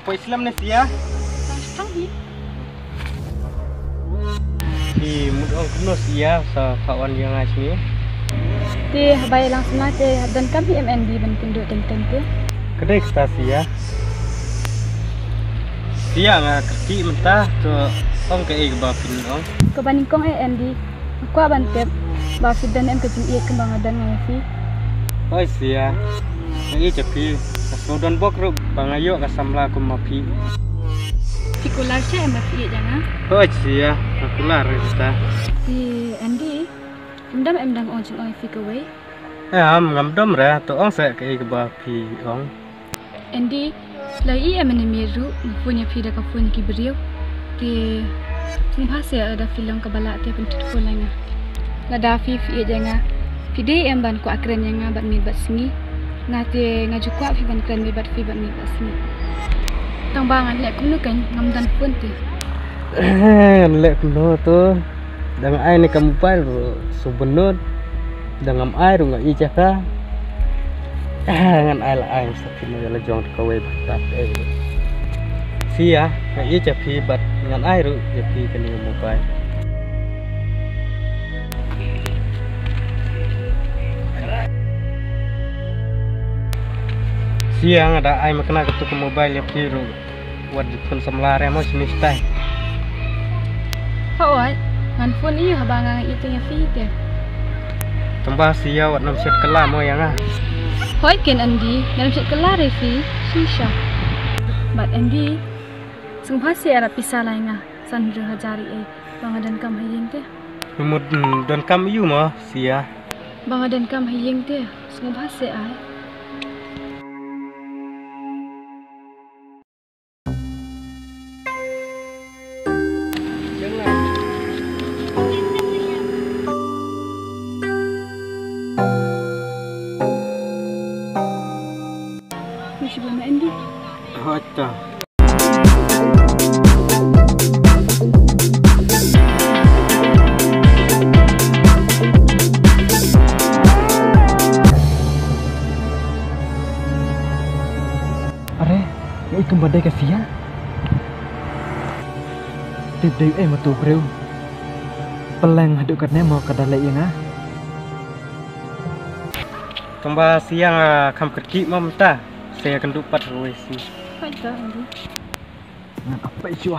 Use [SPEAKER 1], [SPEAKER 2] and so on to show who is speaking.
[SPEAKER 1] apa Islam ni sia?
[SPEAKER 2] Pagi.
[SPEAKER 1] Di mudong kuno sia sa kawan yang asli.
[SPEAKER 2] Di habai langsung aja dan kami MND bentuk tentang tu.
[SPEAKER 1] Kedai kita sia. Sia ngah kerki mentah tu ong ke bapin ong.
[SPEAKER 2] Kebaning kong MND. Aku abantep. Bafid dan em kecil ia kembang adan ngafi.
[SPEAKER 1] Oh sia. Yang cepi. Kasudon bok ru bangayo kasamla ku mapi.
[SPEAKER 2] Pikular cha em mafi jangan.
[SPEAKER 1] Oh sia. Akular kita.
[SPEAKER 2] Di Andy. Endam em dang ojin oi fi kawai.
[SPEAKER 1] Ngamdom ra tu ong sa ke bapi ong.
[SPEAKER 2] Andy. Lai em ni miru punya fi da ka punya ki beriu. Di Bahasa ada film kebalak tiap untuk fulangnya. Lada fi jangan. Fide em ban ku akren yang ban mi bat sini. Ngati ngaju ku fi ban kren mi bat fi ban mi bat sini. Tang bangan lek kuno kan ngamdan pun tu.
[SPEAKER 1] Lek kuno tu. Dengan ai ni kamu pai subenut. Dengan ai ru ngai jaka. Dengan ai la ai sakino la jong kawai batat sia ngai japi bat dengan ai ru japi kani mobile. Siang ada ai makna ketuk mobile japi ru buat pun semlare mo sini stai.
[SPEAKER 2] Hawai ngan phone iyo habangang itu nya fi ke.
[SPEAKER 1] Tambah sia wat nam set kala mo yang
[SPEAKER 2] Hoi ken Andi dalam set kala refi shisha. Bat Andi sung bahasa Arab pisah lainnya sandra hajari bangadan kam hayeng te.
[SPEAKER 1] Mud dan kam yu mo sia.
[SPEAKER 2] Bangadan kam hayeng te sung bahasa ai. Masih belum Andi.
[SPEAKER 1] Hotta.
[SPEAKER 3] Are, ya ikut badai kasia. Tip-tip matu breu. Peleng haduk katnya mau ke dalek yang
[SPEAKER 1] Tambah siang kam kerki mo mentah. Saya akan dupat ruwesi.
[SPEAKER 2] Hai Andi.
[SPEAKER 3] Dengan apa isu